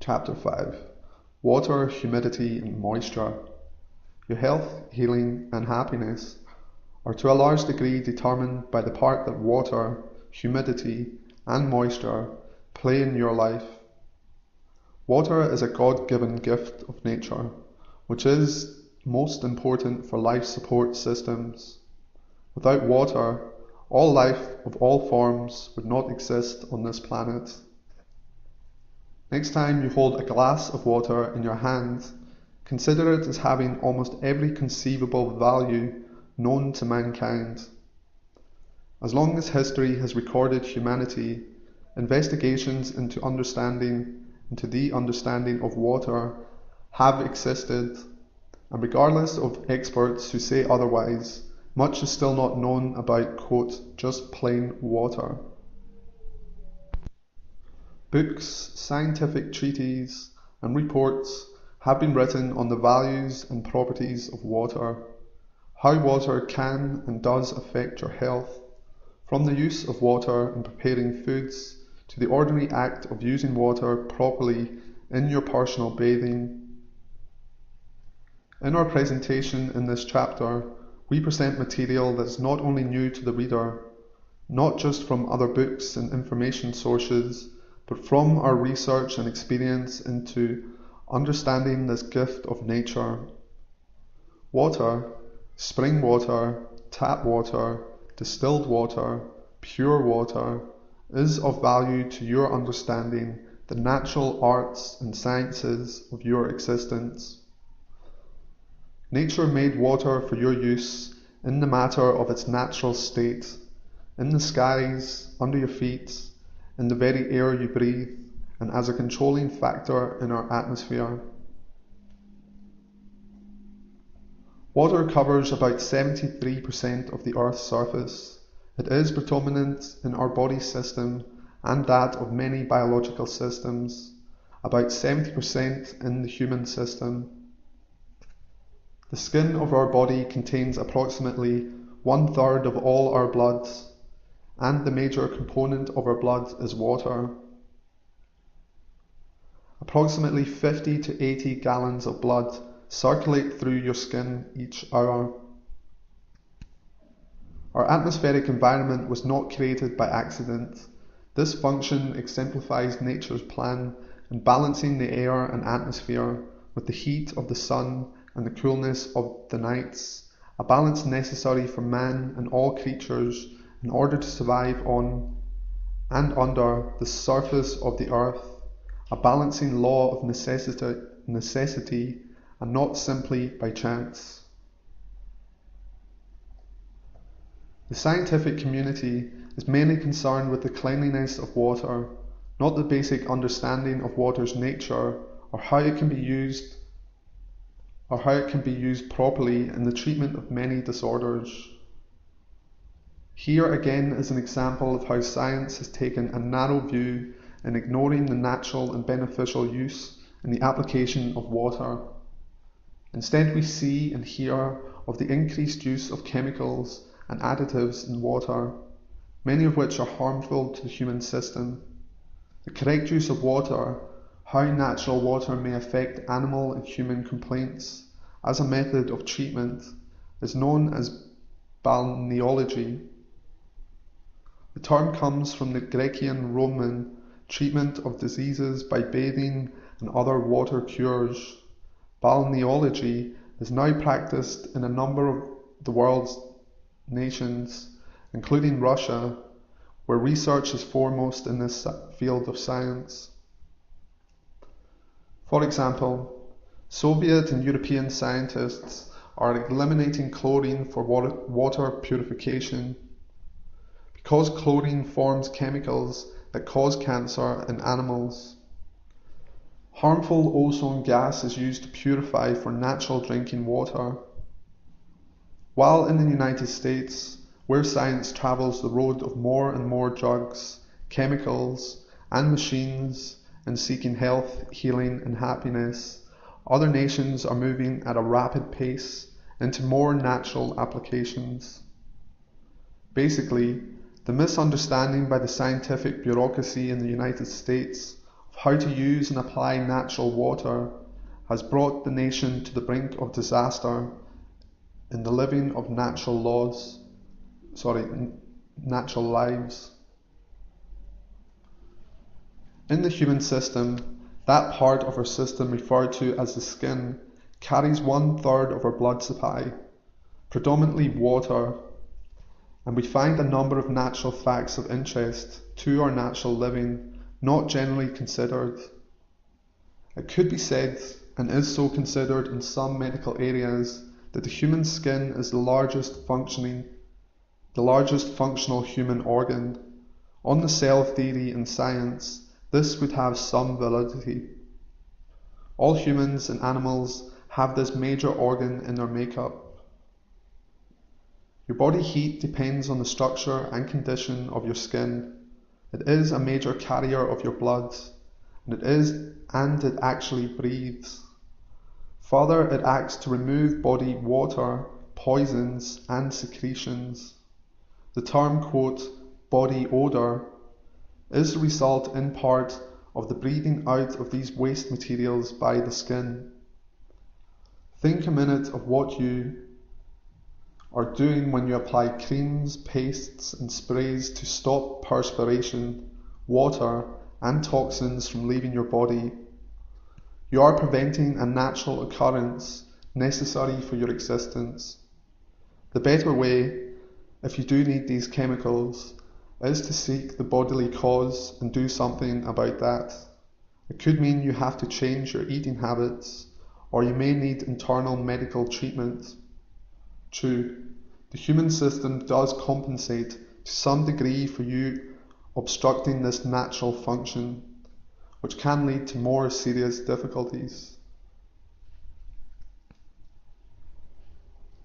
Chapter 5 Water, Humidity and Moisture. Your health, healing and happiness are to a large degree determined by the part that water, humidity and moisture play in your life. Water is a God-given gift of nature, which is most important for life support systems. Without water, all life of all forms would not exist on this planet. Next time you hold a glass of water in your hand, consider it as having almost every conceivable value known to mankind. As long as history has recorded humanity, investigations into the understanding of water have existed, and regardless of experts who say otherwise, much is still not known about, quote, just plain water. Books, scientific treatises, and reports have been written on the values and properties of water, how water can and does affect your health, from the use of water in preparing foods to the ordinary act of using water properly in your personal bathing. In our presentation in this chapter, we present material that is not only new to the reader, not just from other books and information sources, but from our research and experience into understanding this gift of nature. Water, spring water, tap water, distilled water, pure water, is of value to your understanding the natural arts and sciences of your existence. Nature made water for your use in the matter of its natural state, in the skies, under your feet, in the very air you breathe, and as a controlling factor in our atmosphere. Water covers about 73% of the Earth's surface. It is predominant in our body system and that of many biological systems, about 70% in the human system. The skin of our body contains approximately 1/3 of all our blood, and the major component of our blood is water. Approximately 50 to 80 gallons of blood circulate through your skin each hour. Our atmospheric environment was not created by accident. This function exemplifies nature's plan in balancing the air and atmosphere with the heat of the sun and the coolness of the nights, a balance necessary for man and all creatures in order to survive on and under the surface of the earth, a balancing law of necessity and not simply by chance. The scientific community is mainly concerned with the cleanliness of water, not the basic understanding of water's nature or how it can be used properly in the treatment of many disorders. Here again is an example of how science has taken a narrow view in ignoring the natural and beneficial use and the application of water. Instead, we see and hear of the increased use of chemicals and additives in water, many of which are harmful to the human system. The correct use of water, how natural water may affect animal and human complaints as a method of treatment, is known as balneology. The term comes from the Greco-Roman treatment of diseases by bathing and other water cures. Balneology is now practiced in a number of the world's nations, including Russia, where research is foremost in this field of science. For example, Soviet and European scientists are eliminating chlorine for water purification, because chlorine forms chemicals that cause cancer in animals. Harmful ozone gas is used to purify for natural drinking water. While in the United States, where science travels the road of more and more drugs, chemicals, and machines in seeking health, healing, and happiness, other nations are moving at a rapid pace into more natural applications. Basically, the misunderstanding by the scientific bureaucracy in the United States of of how to use and apply natural water has brought the nation to the brink of disaster in the living of natural lives. In the human system, that part of our system referred to as the skin carries 1/3 of our blood supply, predominantly water, and we find a number of natural facts of interest to our natural living not generally considered. It could be said, and is so considered in some medical areas, that the human skin is the largest functional human organ. On the cell theory and science, this would have some validity. All humans and animals have this major organ in their makeup. Your body heat depends on the structure and condition of your skin. It is a major carrier of your blood, and it actually breathes. Further, it acts to remove body water, poisons, and secretions. The term, quote, body odour, is the result in part of the breathing out of these waste materials by the skin. Think a minute of what you are doing when you apply creams, pastes, and sprays to stop perspiration, water, and toxins from leaving your body. You are preventing a natural occurrence necessary for your existence. The better way, if you do need these chemicals, is to seek the bodily cause and do something about that. It could mean you have to change your eating habits, or you may need internal medical treatment. True, the human system does compensate to some degree for you obstructing this natural function, which can lead to more serious difficulties.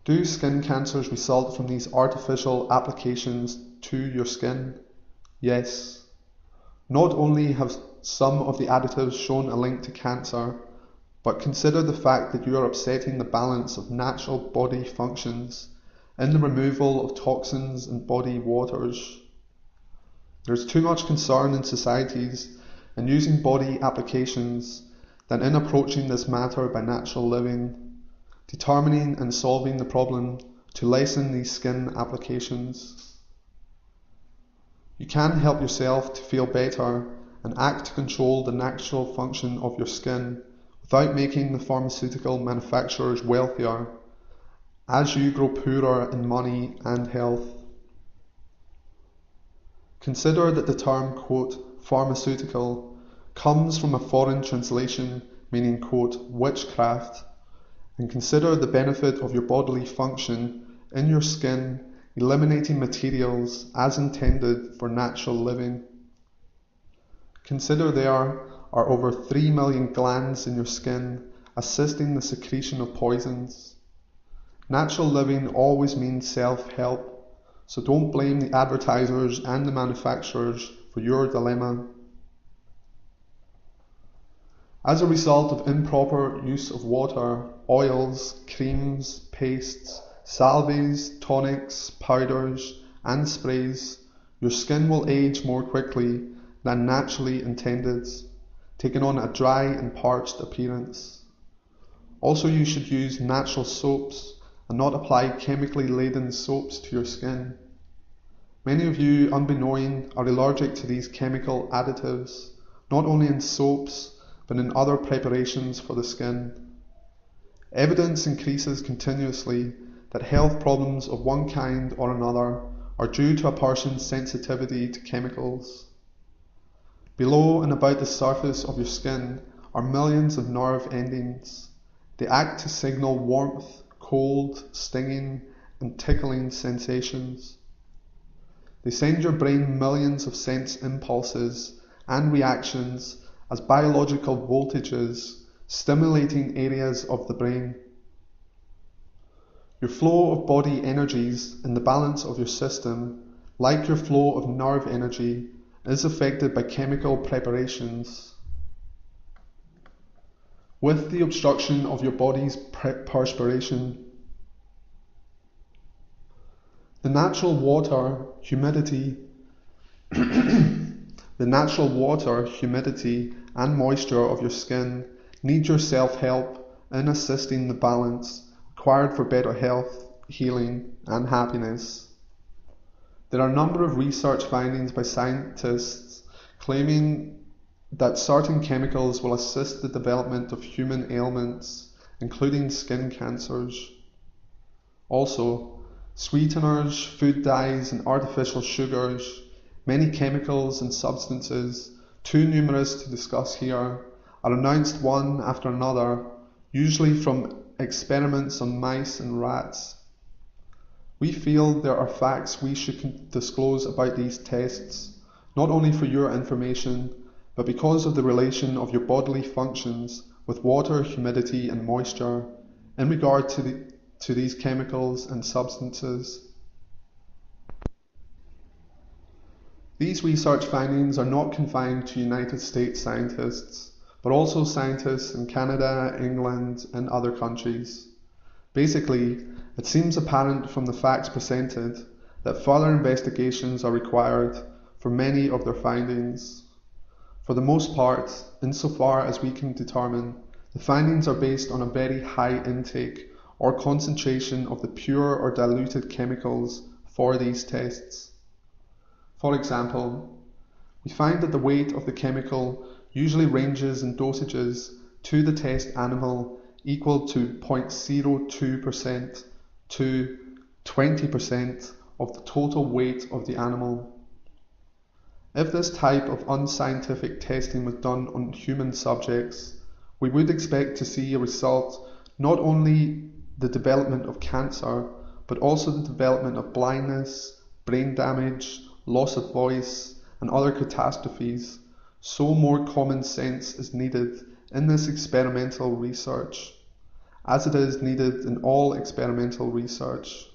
Do skin cancers result from these artificial applications to your skin? Yes. Not only have some of the additives shown a link to cancer, but consider the fact that you are upsetting the balance of natural body functions in the removal of toxins and body waters. There is too much concern in societies in using body applications than in approaching this matter by natural living, determining and solving the problem to lessen these skin applications. You can help yourself to feel better and act to control the natural function of your skin without making the pharmaceutical manufacturers wealthier as you grow poorer in money and health. Consider that the term, quote, pharmaceutical comes from a foreign translation meaning, quote, witchcraft, and consider the benefit of your bodily function in your skin eliminating materials as intended for natural living. Consider there are over 3 million glands in your skin assisting the secretion of poisons. Natural living always means self-help, so don't blame the advertisers and the manufacturers for your dilemma. As a result of improper use of water, oils, creams, pastes, salves, tonics, powders, and sprays, your skin will age more quickly than naturally intended, taking on a dry and parched appearance. Also, you should use natural soaps and not apply chemically laden soaps to your skin. Many of you, unbeknowing, are allergic to these chemical additives, not only in soaps, but in other preparations for the skin. Evidence increases continuously that health problems of one kind or another are due to a person's sensitivity to chemicals. Below and about the surface of your skin are millions of nerve endings. They act to signal warmth, cold, stinging, and tickling sensations. They send your brain millions of sense impulses and reactions as biological voltages, stimulating areas of the brain. Your flow of body energies in the balance of your system, like your flow of nerve energy, is affected by chemical preparations. With the obstruction of your body's perspiration, the natural water, humidity, the The natural water, humidity, and moisture of your skin need your self-help in assisting the balance required for better health, healing, and happiness. There are a number of research findings by scientists claiming that certain chemicals will assist the development of human ailments, including skin cancers. Also, sweeteners, food dyes, and artificial sugars, many chemicals and substances, too numerous to discuss here, are announced one after another, usually from experiments on mice and rats. We feel there are facts we should disclose about these tests, not only for your information, but because of the relation of your bodily functions with water, humidity, and moisture in regard to these chemicals and substances. These research findings are not confined to United States scientists, but also scientists in Canada, England, and other countries. Basically, it seems apparent from the facts presented that further investigations are required for many of their findings. For the most part, insofar as we can determine, the findings are based on a very high intake or concentration of the pure or diluted chemicals for these tests. For example, we find that the weight of the chemical usually ranges in dosages to the test animal equal to 0.02% to 20% of the total weight of the animal. If this type of unscientific testing was done on human subjects, we would expect to see a result not only the development of cancer, but also the development of blindness, brain damage, loss of voice, and other catastrophes. So more common sense is needed in this experimental research, as it is needed in all experimental research.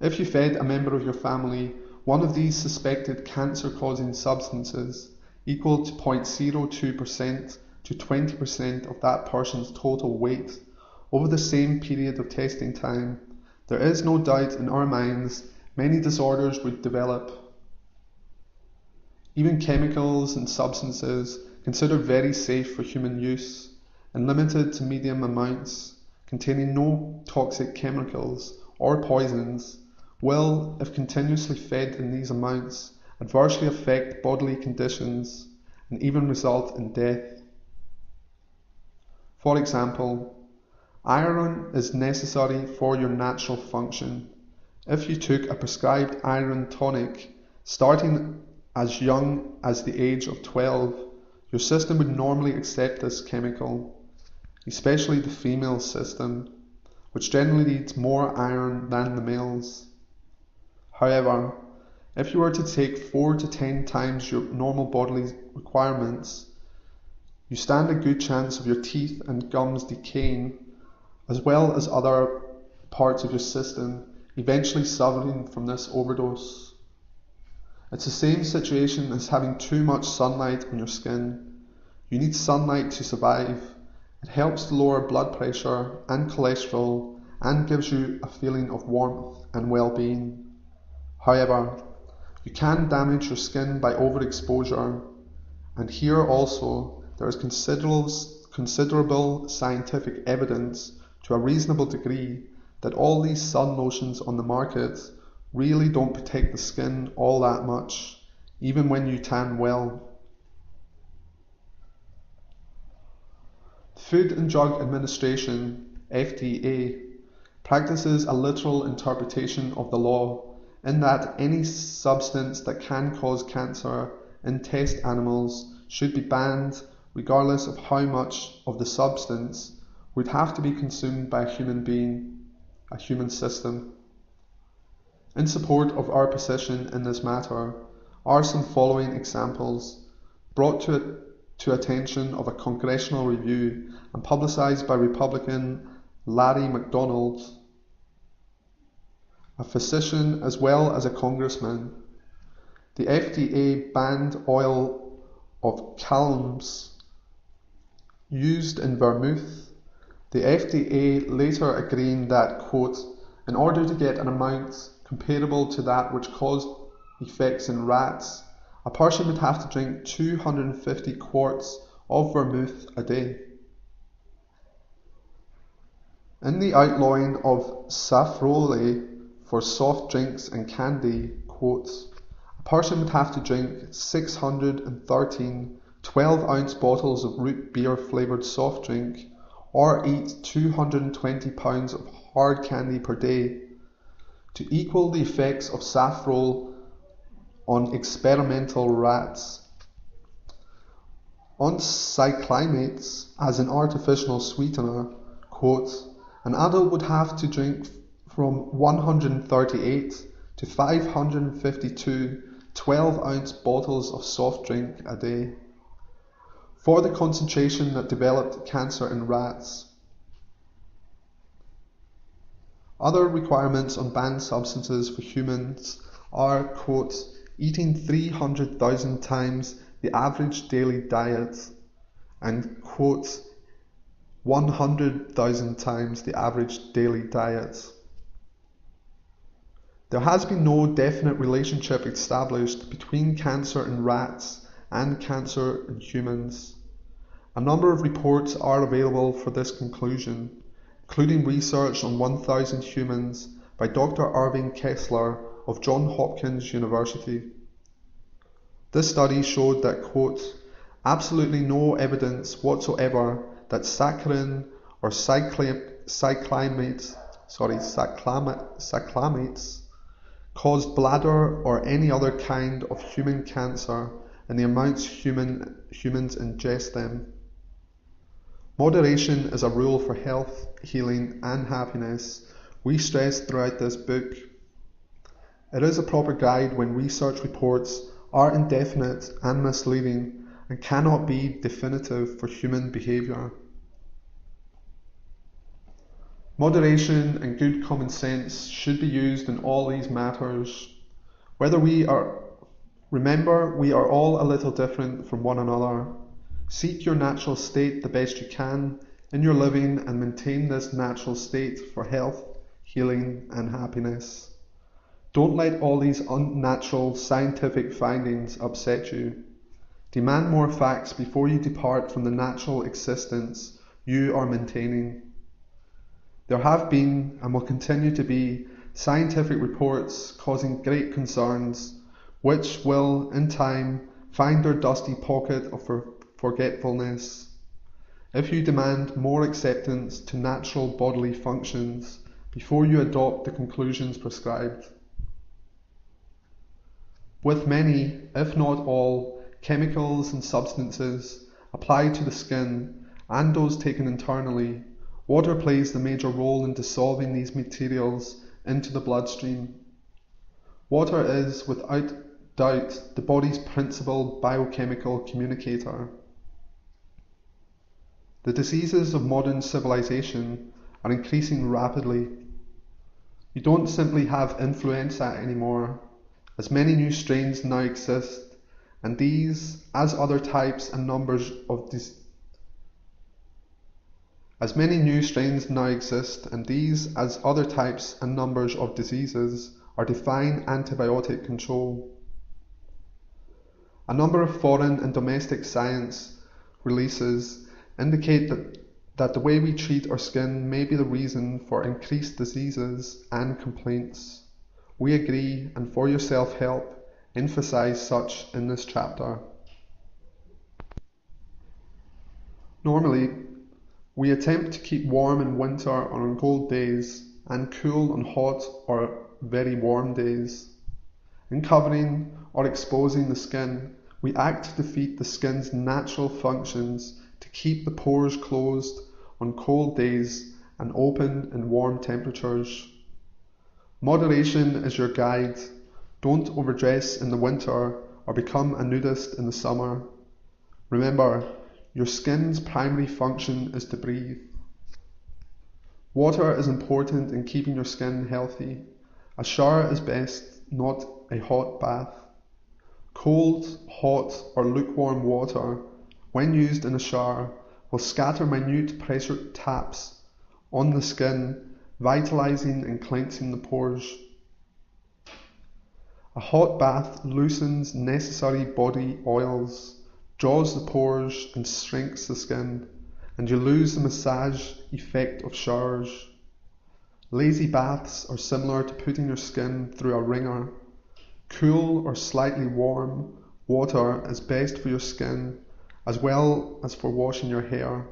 If you fed a member of your family one of these suspected cancer-causing substances equal to 0.02% to 20% of that person's total weight over the same period of testing time, there is no doubt in our minds many disorders would develop. Even chemicals and substances considered very safe for human use and limited to medium amounts, containing no toxic chemicals or poisons, will, if continuously fed in these amounts, adversely affect bodily conditions and even result in death. For example, iron is necessary for your natural function. If you took a prescribed iron tonic starting as young as the age of 12, your system would normally accept this chemical, especially the female system, which generally needs more iron than the males. However, if you were to take 4 to 10 times your normal bodily requirements, you stand a good chance of your teeth and gums decaying, as well as other parts of your system eventually suffering from this overdose. It's the same situation as having too much sunlight on your skin. You need sunlight to survive. It helps to lower blood pressure and cholesterol and gives you a feeling of warmth and well-being. However, you can damage your skin by overexposure, and here also there is considerable scientific evidence to a reasonable degree that all these sun lotions on the market really don't protect the skin all that much, even when you tan well. The Food and Drug Administration, FDA, practices a literal interpretation of the law in that any substance that can cause cancer in test animals should be banned regardless of how much of the substance would have to be consumed by a human being, a human system. In support of our position in this matter are some following examples brought to attention of a congressional review and publicized by Republican Larry McDonald, a physician as well as a congressman. The FDA banned oil of calms used in vermouth, the FDA later agreeing that, quote, in order to get an amount comparable to that which caused effects in rats, a person would have to drink 250 quarts of vermouth a day. In the outlawing of safrole for soft drinks and candy, quotes, a person would have to drink 613 12-ounce bottles of root beer flavoured soft drink or eat 220 pounds of hard candy per day to equal the effects of safrole on experimental rats. On cyclamates as an artificial sweetener, quote, an adult would have to drink from 138 to 552 12-ounce bottles of soft drink a day for the concentration that developed cancer in rats. Other requirements on banned substances for humans are, quote, eating 300,000 times the average daily diet and, quote, 100,000 times the average daily diet. There has been no definite relationship established between cancer in rats and cancer in humans. A number of reports are available for this conclusion, including research on 1,000 humans by Dr. Irving Kessler of Johns Hopkins University. This study showed that, quote, absolutely no evidence whatsoever that saccharin or cyclamates caused bladder or any other kind of human cancer in the amounts humans ingest them. Moderation is a rule for health, healing and happiness we stress throughout this book. It is a proper guide when research reports are indefinite and misleading and cannot be definitive for human behaviour. Moderation and good common sense should be used in all these matters. Remember, we are all a little different from one another. Seek your natural state the best you can in your living and maintain this natural state for health, healing and happiness. Don't let all these unnatural scientific findings upset you. Demand more facts before you depart from the natural existence you are maintaining. There have been, and will continue to be, scientific reports causing great concerns, which will, in time, find their dusty pocket of forgetfulness. If you demand more acceptance to natural bodily functions before you adopt the conclusions prescribed. With many, if not all, chemicals and substances applied to the skin and those taken internally, water plays the major role in dissolving these materials into the bloodstream. Water is, without doubt, the body's principal biochemical communicator. The diseases of modern civilization are increasing rapidly. You don't simply have influenza anymore, as many new strains now exist, and these, as other types and numbers of diseases, are defying antibiotic control. A number of foreign and domestic science releases indicate that the way we treat our skin may be the reason for increased diseases and complaints. We agree, and for your self-help, emphasize such in this chapter. Normally, we attempt to keep warm in winter or on cold days, and cool on hot or very warm days. In covering or exposing the skin, we act to defeat the skin's natural functions to keep the pores closed on cold days and open in warm temperatures. Moderation is your guide. Don't overdress in the winter or become a nudist in the summer. Remember, your skin's primary function is to breathe. Water is important in keeping your skin healthy. A shower is best, not a hot bath. Cold, hot or lukewarm water, when used in a shower, will scatter minute pressure taps on the skin, vitalizing and cleansing the pores. A hot bath loosens necessary body oils, draws the pores and shrinks the skin, and you lose the massage effect of showers. Lazy baths are similar to putting your skin through a wringer. Cool or slightly warm water is best for your skin as well as for washing your hair.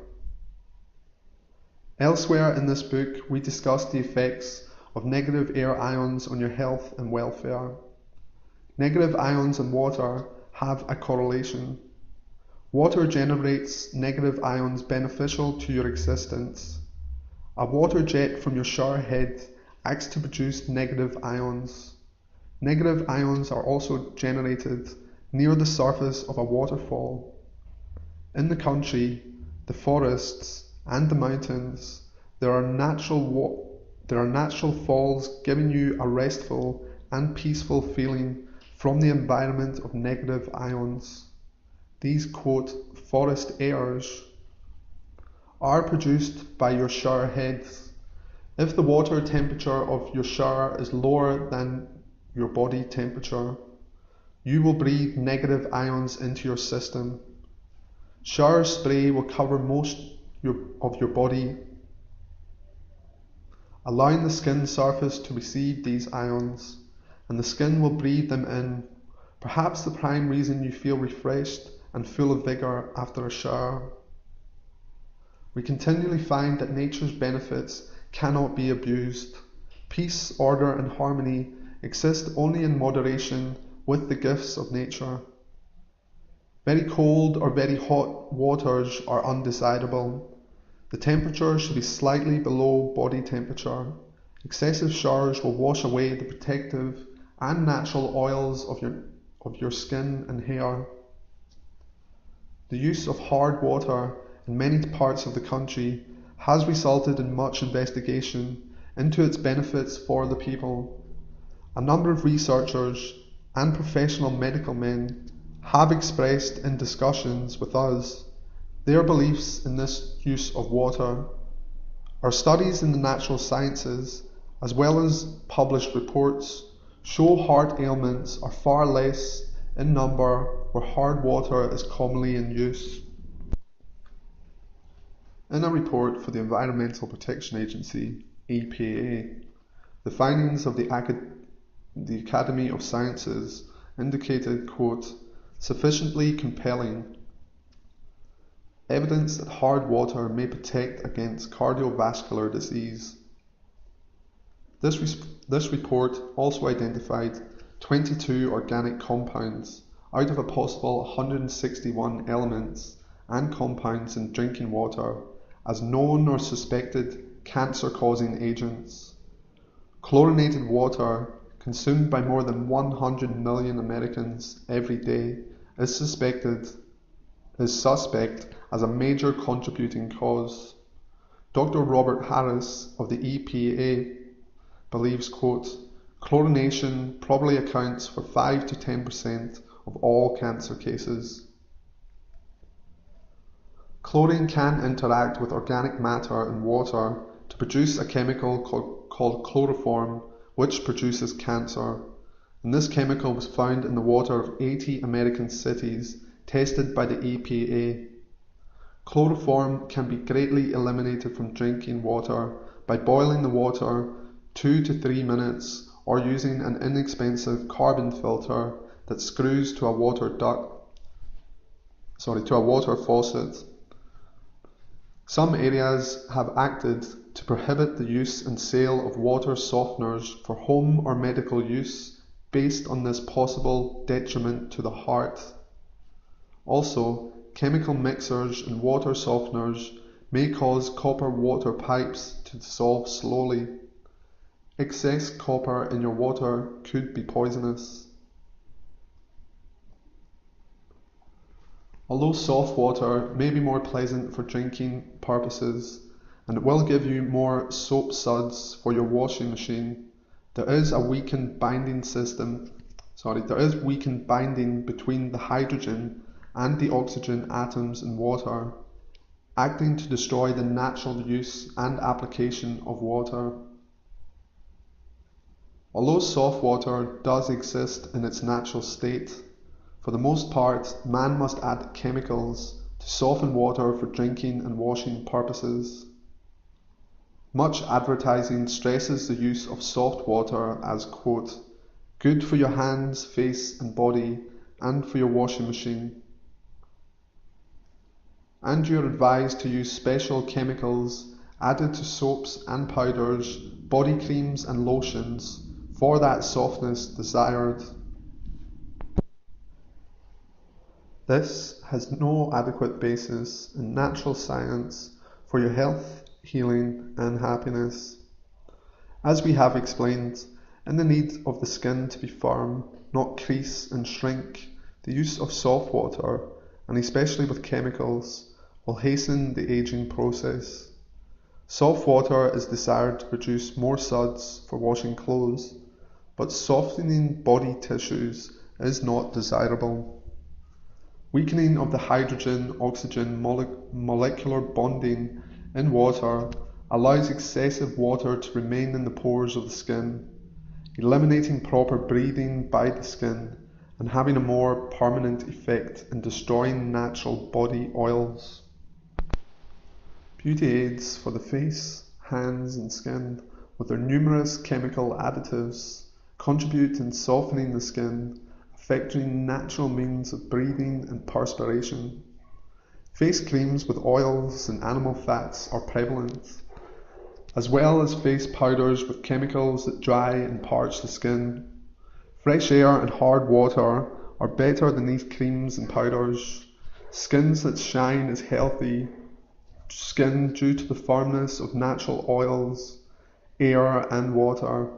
Elsewhere in this book, we discuss the effects of negative air ions on your health and welfare. Negative ions in water have a correlation. Water generates negative ions beneficial to your existence. A water jet from your shower head acts to produce negative ions. Negative ions are also generated near the surface of a waterfall. In the country, the forests, and the mountains, there are natural falls giving you a restful and peaceful feeling from the environment of negative ions. These, quote, forest airs are produced by your shower heads. If the water temperature of your shower is lower than your body temperature, you will breathe negative ions into your system. Shower spray will cover most of your body, allowing the skin surface to receive these ions, and the skin will breathe them in, perhaps the prime reason you feel refreshed and full of vigour after a shower. We continually find that nature's benefits cannot be abused. Peace, order and harmony exist only in moderation with the gifts of nature. Very cold or very hot waters are undesirable. The temperature should be slightly below body temperature. Excessive showers will wash away the protective and natural oils of your skin and hair. The use of hard water in many parts of the country has resulted in much investigation into its benefits for the people. A number of researchers and professional medical men have expressed in discussions with us their beliefs in this use of water. Our studies in the natural sciences, as well as published reports, show heart ailments are far less in number where hard water is commonly in use. In a report for the Environmental Protection Agency, EPA, the findings of the Academy of Sciences indicated, quote, sufficiently compelling evidence that hard water may protect against cardiovascular disease. This report also identified 22 organic compounds out of a possible 161 elements and compounds in drinking water as known or suspected cancer-causing agents. Chlorinated water, consumed by more than 100 million Americans every day, is suspect as a major contributing cause. Dr. Robert Harris of the EPA believes, quote, chlorination probably accounts for 5 to 10% of all cancer cases. Chlorine can interact with organic matter in water to produce a chemical called chloroform, which produces cancer. And this chemical was found in the water of 80 American cities tested by the EPA. Chloroform can be greatly eliminated from drinking water by boiling the water 2 to 3 minutes or using an inexpensive carbon filter that screws to a water faucet. Some areas have acted to prohibit the use and sale of water softeners for home or medical use based on this possible detriment to the heart. Also, chemical mixers in water softeners may cause copper water pipes to dissolve slowly. Excess copper in your water could be poisonous. Although soft water may be more pleasant for drinking purposes, and it will give you more soap suds for your washing machine, there is weakened binding between the hydrogen and the oxygen atoms in water, acting to destroy the natural use and application of water. Although soft water does exist in its natural state, for the most part, man must add chemicals to soften water for drinking and washing purposes. Much advertising stresses the use of soft water as, quote, good for your hands, face and body and for your washing machine. And you're advised to use special chemicals added to soaps and powders, body creams and lotions for that softness desired. This has no adequate basis in natural science for your health, healing and happiness. As we have explained, in the need of the skin to be firm, not crease and shrink, the use of soft water, and especially with chemicals, will hasten the aging process. Soft water is desired to produce more suds for washing clothes, but softening body tissues is not desirable. Weakening of the hydrogen-oxygen molecular bonding in water allows excessive water to remain in the pores of the skin, eliminating proper breathing by the skin and having a more permanent effect in destroying natural body oils. Beauty aids for the face, hands and skin, with their numerous chemical additives, contribute in softening the skin, affecting natural means of breathing and perspiration. Face creams with oils and animal fats are prevalent, as well as face powders with chemicals that dry and parch the skin. Fresh air and hard water are better than these creams and powders. Skins that shine is healthy skin due to the firmness of natural oils, air and water.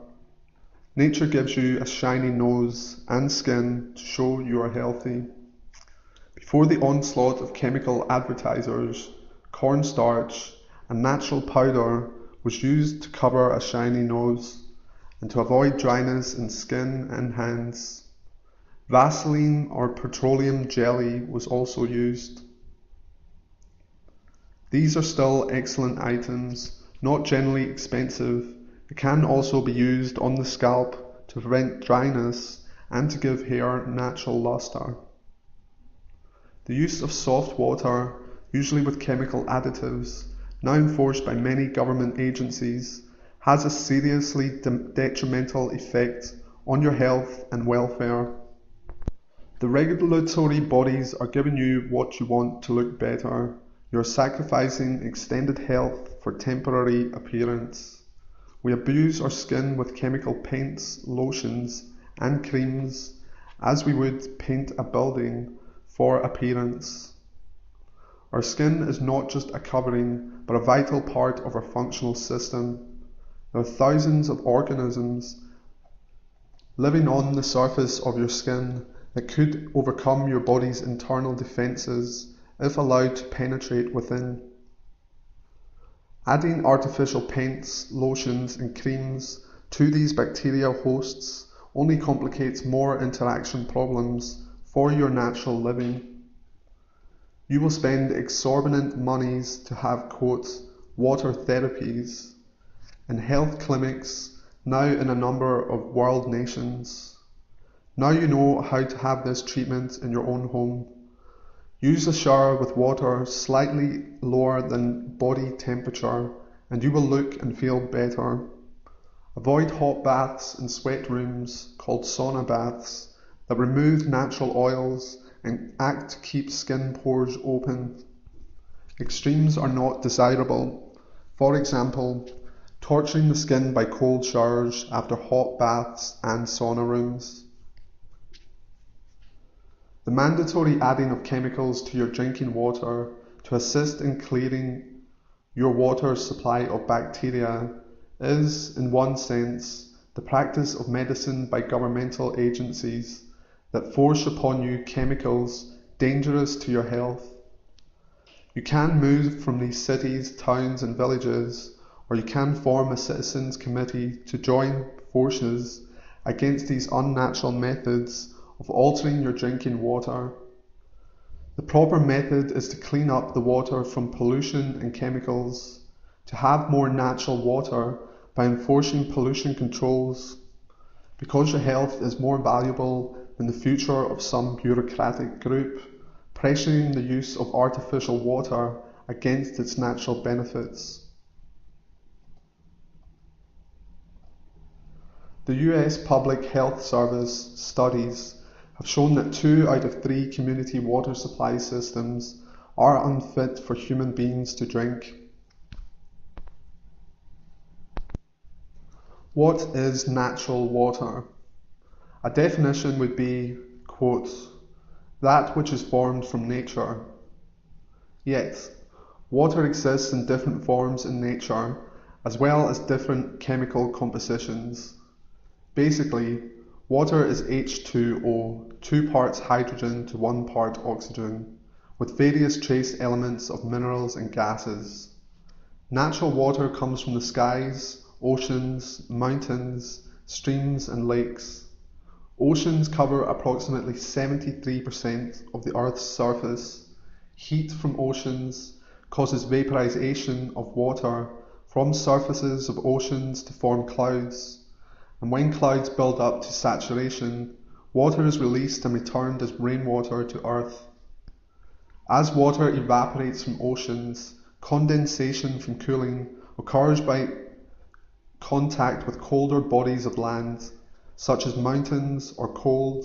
Nature gives you a shiny nose and skin to show you are healthy. Before the onslaught of chemical advertisers, cornstarch and natural powder was used to cover a shiny nose and to avoid dryness in skin and hands. Vaseline or petroleum jelly was also used. These are still excellent items, not generally expensive. It can also be used on the scalp to prevent dryness and to give hair natural luster. The use of soft water, usually with chemical additives, now enforced by many government agencies, has a seriously detrimental effect on your health and welfare. The regulatory bodies are giving you what you want to look better. You're sacrificing extended health for temporary appearance. We abuse our skin with chemical paints, lotions and creams as we would paint a building for appearance. Our skin is not just a covering, but a vital part of our functional system. There are thousands of organisms living on the surface of your skin that could overcome your body's internal defences if allowed to penetrate within. Adding artificial paints, lotions and creams to these bacterial hosts only complicates more interaction problems for your natural living. You will spend exorbitant monies to have, quote, water therapies in health clinics now in a number of world nations. Now you know how to have this treatment in your own home. Use a shower with water slightly lower than body temperature and you will look and feel better. Avoid hot baths and sweat rooms called sauna baths that remove natural oils and act to keep skin pores open. Extremes are not desirable. For example, torturing the skin by cold showers after hot baths and sauna rooms. The mandatory adding of chemicals to your drinking water to assist in clearing your water supply of bacteria is, in one sense, the practice of medicine by governmental agencies that force upon you chemicals dangerous to your health. You can move from these cities, towns and villages, or you can form a citizens' committee to join forces against these unnatural methods of altering your drinking water. The proper method is to clean up the water from pollution and chemicals, to have more natural water by enforcing pollution controls, because your health is more valuable than the future of some bureaucratic group, pressuring the use of artificial water against its natural benefits. The US Public Health Service studies have shown that 2 out of 3 community water supply systems are unfit for human beings to drink. What is natural water? A definition would be, quote, that which is formed from nature. Yet, water exists in different forms in nature, as well as different chemical compositions. Basically, water is H2O, 2 parts hydrogen to 1 part oxygen, with various trace elements of minerals and gases. Natural water comes from the skies, oceans, mountains, streams and lakes. Oceans cover approximately 73% of the Earth's surface. Heat from oceans causes vaporization of water from surfaces of oceans to form clouds. And when clouds build up to saturation, water is released and returned as rainwater to Earth. As water evaporates from oceans, condensation from cooling occurs by contact with colder bodies of land, such as mountains or cold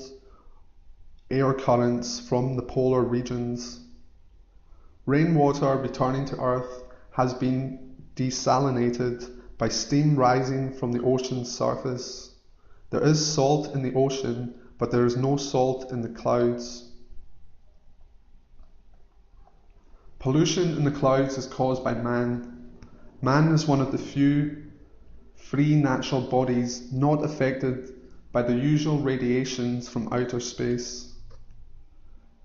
air currents from the polar regions. Rainwater returning to Earth has been desalinated by steam rising from the ocean's surface. There is salt in the ocean, but there is no salt in the clouds. Pollution in the clouds is caused by man. Man is one of the few free natural bodies not affected by the usual radiations from outer space.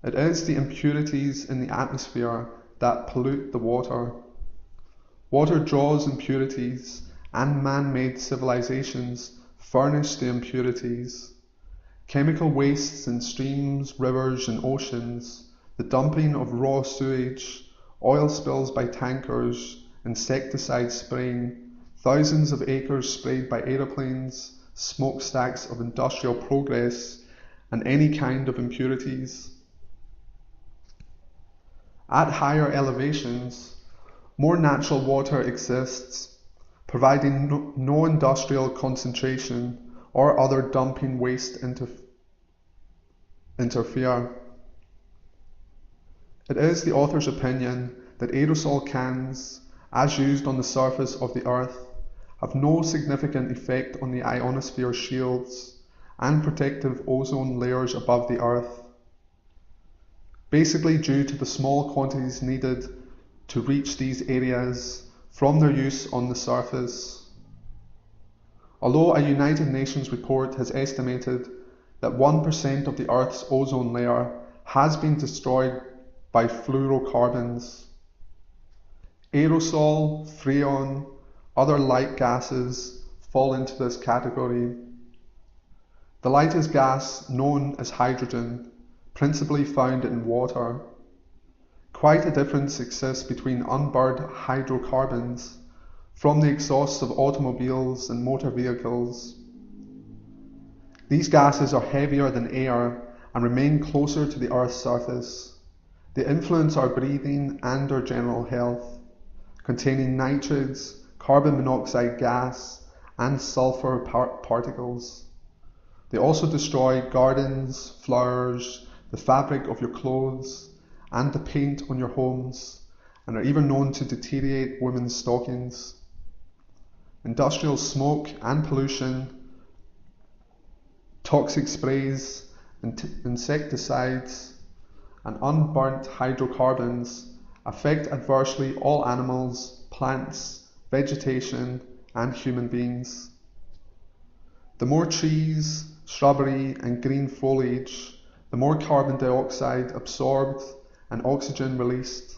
It is the impurities in the atmosphere that pollute the water. Water draws impurities, and man-made civilizations furnish the impurities. Chemical wastes in streams, rivers and oceans, the dumping of raw sewage, oil spills by tankers, insecticide spraying, thousands of acres sprayed by aeroplanes, smokestacks of industrial progress, and any kind of impurities. At higher elevations, more natural water exists, providing no industrial concentration or other dumping waste interfere. It is the author's opinion that aerosol cans, as used on the surface of the Earth, have no significant effect on the ionosphere shields and protective ozone layers above the Earth, basically due to the small quantities needed to reach these areas from their use on the surface. Although a United Nations report has estimated that 1% of the Earth's ozone layer has been destroyed by fluorocarbons, aerosol, freon, other light gases fall into this category. The lightest gas, known as hydrogen, principally found in water. Quite a difference exists between unburned hydrocarbons from the exhausts of automobiles and motor vehicles. These gases are heavier than air and remain closer to the Earth's surface. They influence our breathing and our general health, containing nitrates, carbon monoxide gas, and sulfur particles. They also destroy gardens, flowers, the fabric of your clothes, and the paint on your homes, and are even known to deteriorate women's stockings. Industrial smoke and pollution, toxic sprays, insecticides, and unburnt hydrocarbons affect adversely all animals, plants, vegetation, and human beings. The more trees, shrubbery, and green foliage, the more carbon dioxide absorbed and oxygen released.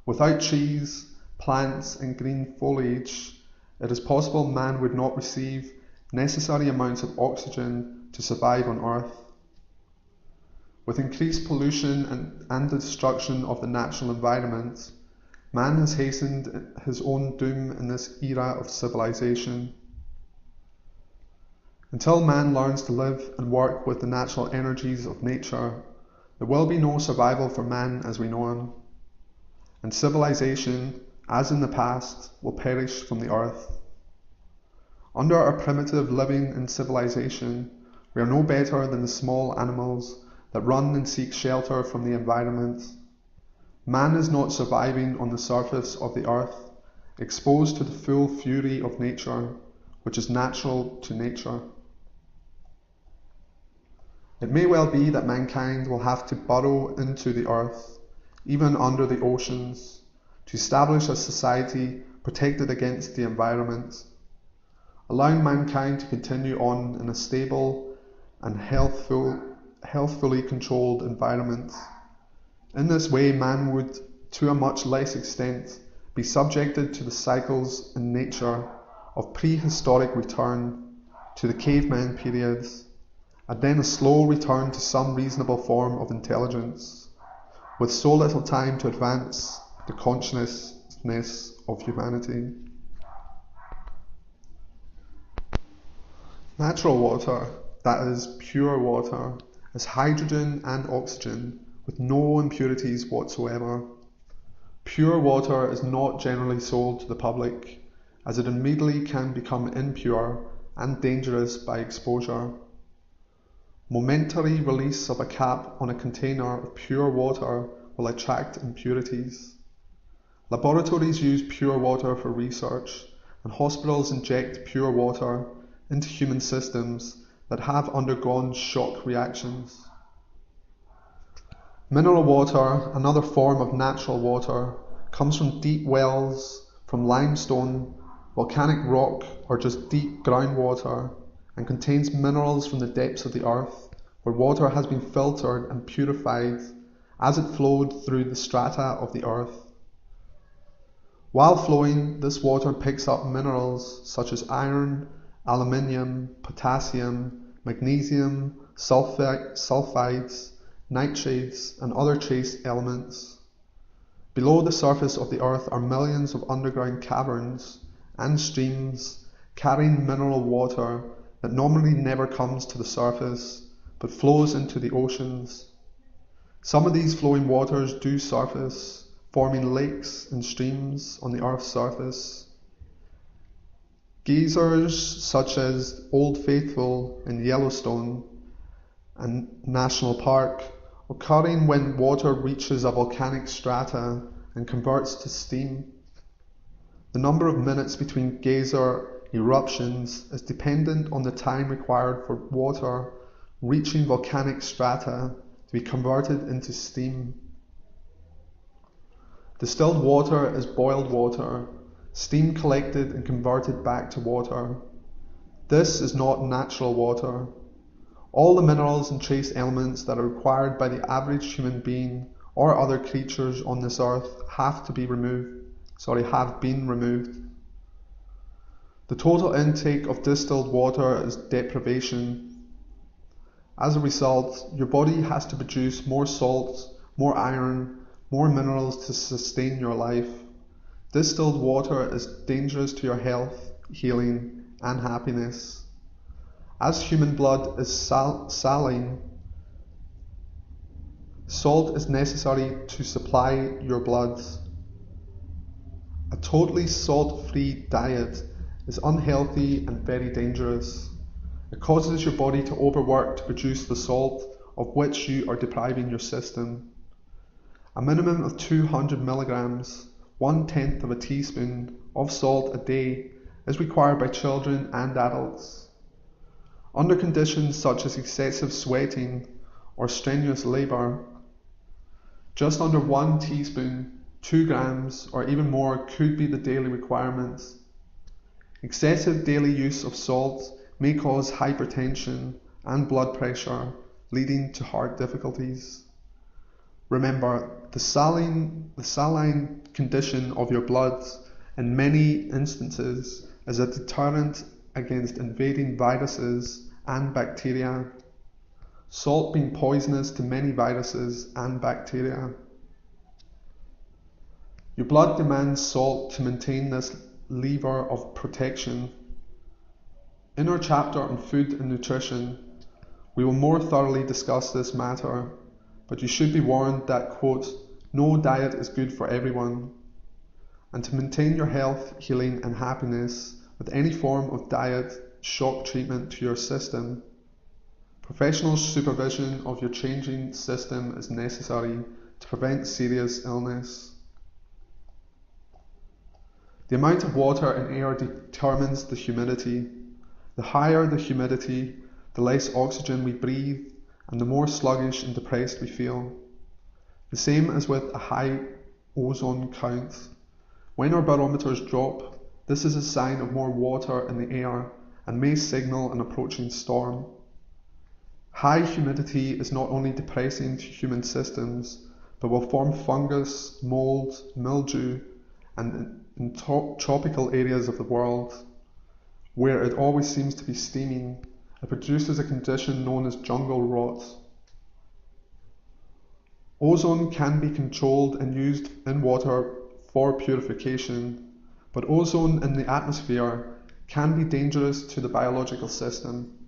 Without trees, plants, and green foliage, it is possible man would not receive necessary amounts of oxygen to survive on Earth. With increased pollution and destruction of the natural environment, man has hastened his own doom in this era of civilization. Until man learns to live and work with the natural energies of nature, there will be no survival for man as we know him, and civilization, as in the past, will perish from the earth. Under our primitive living in civilization, we are no better than the small animals that run and seek shelter from the environment. Man is not surviving on the surface of the earth, exposed to the full fury of nature, which is natural to nature. It may well be that mankind will have to burrow into the earth, even under the oceans, to establish a society protected against the environment, allowing mankind to continue on in a stable and healthfully controlled environment. In this way, man would, to a much less extent, be subjected to the cycles in nature of prehistoric return to the caveman periods, and then a slow return to some reasonable form of intelligence, with so little time to advance the consciousness of humanity. Natural water, that is pure water, is hydrogen and oxygen with no impurities whatsoever. Pure water is not generally sold to the public, as it immediately can become impure and dangerous by exposure. Momentary release of a cap on a container of pure water will attract impurities. Laboratories use pure water for research, and hospitals inject pure water into human systems that have undergone shock reactions. Mineral water, another form of natural water, comes from deep wells, from limestone, volcanic rock, or just deep groundwater, and contains minerals from the depths of the earth, where water has been filtered and purified as it flowed through the strata of the earth. While flowing, this water picks up minerals such as iron, aluminium, potassium, magnesium, sulfides, nitrates, and other trace elements. Below the surface of the earth are millions of underground caverns and streams carrying mineral water that normally never comes to the surface but flows into the oceans. Some of these flowing waters do surface, forming lakes and streams on the earth's surface. Geysers such as Old Faithful in Yellowstone and National Park, occurring when water reaches a volcanic strata and converts to steam. The number of minutes between geyser eruptions is dependent on the time required for water reaching volcanic strata to be converted into steam. Distilled water is boiled water, steam collected and converted back to water. This is not natural water. All the minerals and trace elements that are required by the average human being or other creatures on this earth have been removed. The total intake of distilled water is deprivation. As a result, your body has to produce more salt, more iron, more minerals to sustain your life. Distilled water is dangerous to your health, healing, and happiness. As human blood is saline, salt is necessary to supply your blood. A totally salt-free diet is unhealthy and very dangerous. It causes your body to overwork to produce the salt of which you are depriving your system. A minimum of 200 milligrams, 1/10 of a teaspoon, of salt a day is required by children and adults. Under conditions such as excessive sweating or strenuous labour, just under 1 teaspoon, 2 grams, or even more could be the daily requirement. Excessive daily use of salt may cause hypertension and blood pressure, leading to heart difficulties. Remember, the saline condition of your blood in many instances is a deterrent against invading viruses and bacteria, salt being poisonous to many viruses and bacteria. Your blood demands salt to maintain this lever of protection. In our chapter on food and nutrition, we will more thoroughly discuss this matter, but you should be warned that, quote, no diet is good for everyone, and to maintain your health, healing and happiness with any form of diet, shock treatment to your system, professional supervision of your changing system is necessary to prevent serious illness. The amount of water and air determines the humidity. The higher the humidity, the less oxygen we breathe, and the more sluggish and depressed we feel. The same as with a high ozone count. When our barometers drop, this is a sign of more water in the air and may signal an approaching storm. High humidity is not only depressing to human systems, but will form fungus, mold, mildew, and in tropical areas of the world, where it always seems to be steaming, it produces a condition known as jungle rot. Ozone can be controlled and used in water for purification, but ozone in the atmosphere can be dangerous to the biological system.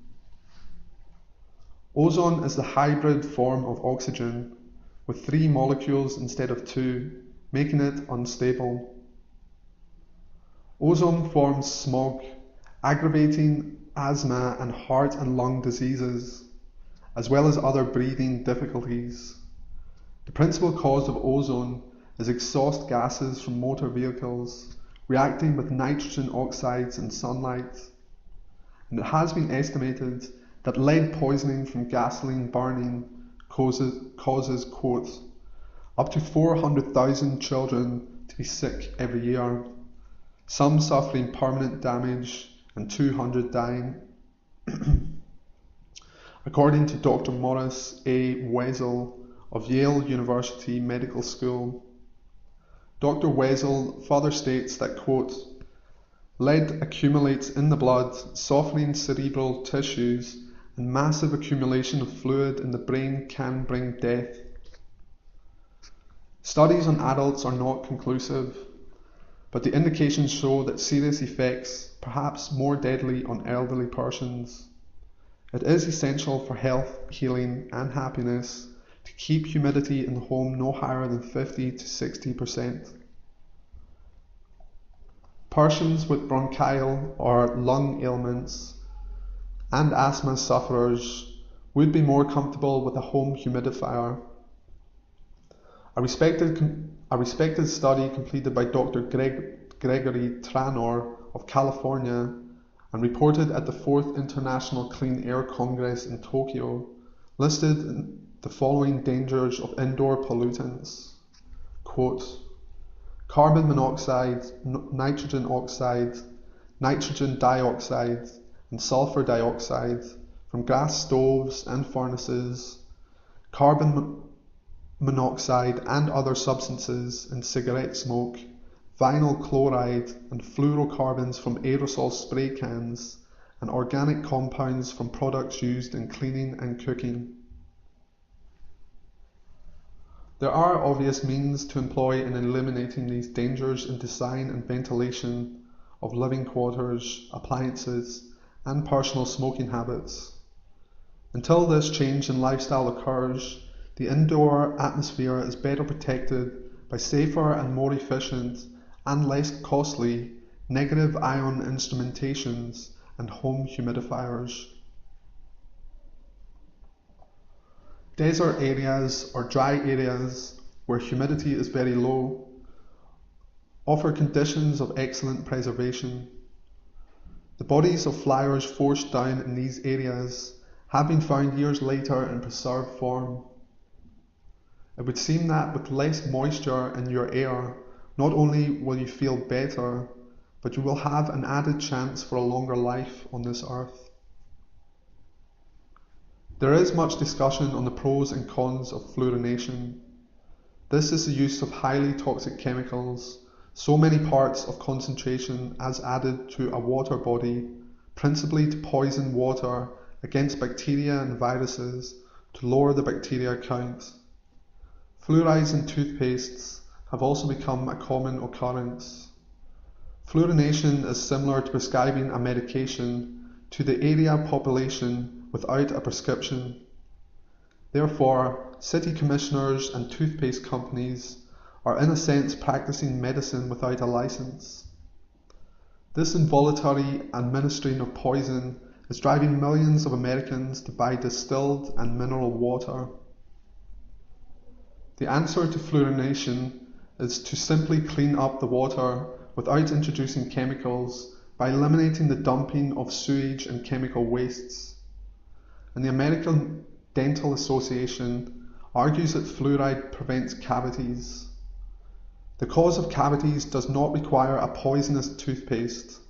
Ozone is the hybrid form of oxygen, with 3 molecules instead of 2, making it unstable. Ozone forms smog, aggravating asthma and heart and lung diseases, as well as other breathing difficulties. The principal cause of ozone is exhaust gases from motor vehicles reacting with nitrogen oxides in sunlight, and it has been estimated that lead poisoning from gasoline burning causes quote, up to 400,000 children to be sick every year, some suffering permanent damage and 200 dying. According to Dr. Morris A. Wessel of Yale University Medical School. Dr. Wessel further states that, quote, lead accumulates in the blood, softening cerebral tissues, and massive accumulation of fluid in the brain can bring death. Studies on adults are not conclusive, but the indications show that serious effects, perhaps more deadly on elderly persons. It is essential for health, healing and happiness to keep humidity in the home no higher than 50 to 60%. Persons with bronchial or lung ailments and asthma sufferers would be more comfortable with a home humidifier. A respected study completed by Dr. Gregory Tranor of California and reported at the 4th International Clean Air Congress in Tokyo listed the following dangers of indoor pollutants. Quote, carbon monoxide, nitrogen oxide, nitrogen dioxide, and sulfur dioxide from gas stoves and furnaces, carbon monoxide and other substances in cigarette smoke, vinyl chloride and fluorocarbons from aerosol spray cans, and organic compounds from products used in cleaning and cooking. There are obvious means to employ in eliminating these dangers in design and ventilation of living quarters, appliances, and personal smoking habits. Until this change in lifestyle occurs, the indoor atmosphere is better protected by safer and more efficient and less costly negative ion instrumentations and home humidifiers. Desert areas or dry areas where humidity is very low offer conditions of excellent preservation. The bodies of flowers forced down in these areas have been found years later in preserved form. It would seem that with less moisture in your air, not only will you feel better, but you will have an added chance for a longer life on this earth. There is much discussion on the pros and cons of fluorination. This is the use of highly toxic chemicals, so many parts of concentration as added to a water body, principally to poison water against bacteria and viruses to lower the bacteria count. Fluorides in toothpastes have also become a common occurrence. Fluorination is similar to prescribing a medication to the area population without a prescription. Therefore, city commissioners and toothpaste companies are in a sense practicing medicine without a license. This involuntary administering of poison is driving millions of Americans to buy distilled and mineral water. The answer to fluorination is to simply clean up the water without introducing chemicals by eliminating the dumping of sewage and chemical wastes. And the American Dental Association argues that fluoride prevents cavities. The cause of cavities does not require a poisonous toothpaste.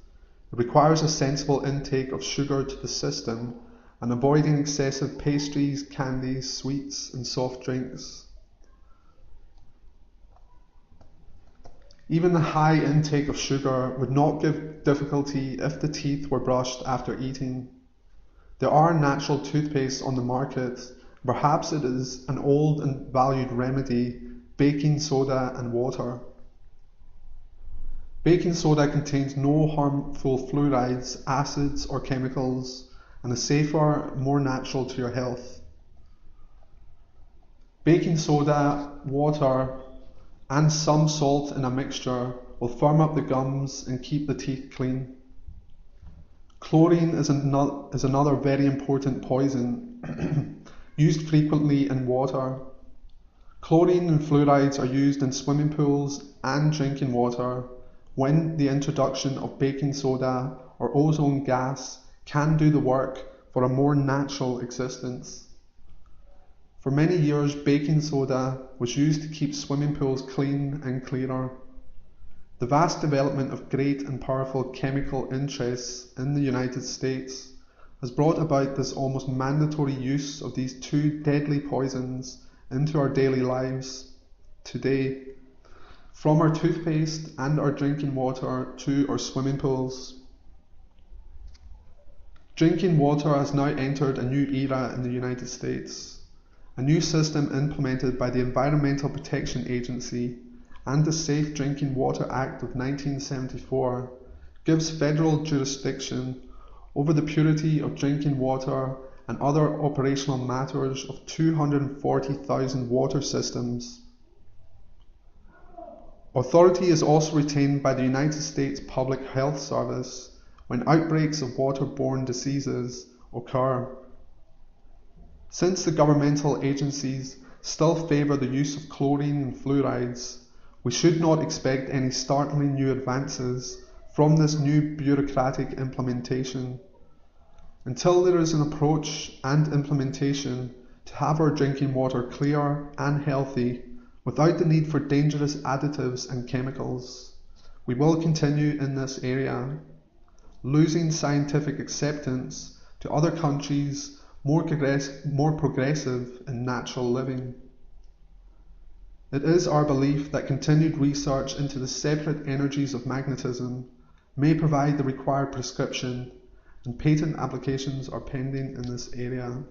It requires a sensible intake of sugar to the system and avoiding excessive pastries, candies, sweets, and soft drinks. Even the high intake of sugar would not give difficulty if the teeth were brushed after eating. There are natural toothpastes on the market. Perhaps it is an old and valued remedy, baking soda and water. Baking soda contains no harmful fluorides, acids or chemicals and is safer, more natural to your health. Baking soda, water and some salt in a mixture will firm up the gums and keep the teeth clean. Chlorine is another very important poison used frequently in water. Chlorine and fluorides are used in swimming pools and drinking water when the introduction of baking soda or ozone gas can do the work for a more natural existence. For many years, baking soda was used to keep swimming pools clean and clearer. The vast development of great and powerful chemical interests in the United States has brought about this almost mandatory use of these two deadly poisons into our daily lives today, from our toothpaste and our drinking water to our swimming pools. Drinking water has now entered a new era in the United States. A new system implemented by the Environmental Protection Agency and the Safe Drinking Water Act of 1974 gives federal jurisdiction over the purity of drinking water and other operational matters of 240,000 water systems. Authority is also retained by the United States Public Health Service when outbreaks of waterborne diseases occur. Since the governmental agencies still favour the use of chlorine and fluorides, we should not expect any startling new advances from this new bureaucratic implementation. Until there is an approach and implementation to have our drinking water clear and healthy without the need for dangerous additives and chemicals, we will continue in this area, losing scientific acceptance to other countries more progressive in natural living. It is our belief that continued research into the separate energies of magnetism may provide the required prescription, and patent applications are pending in this area.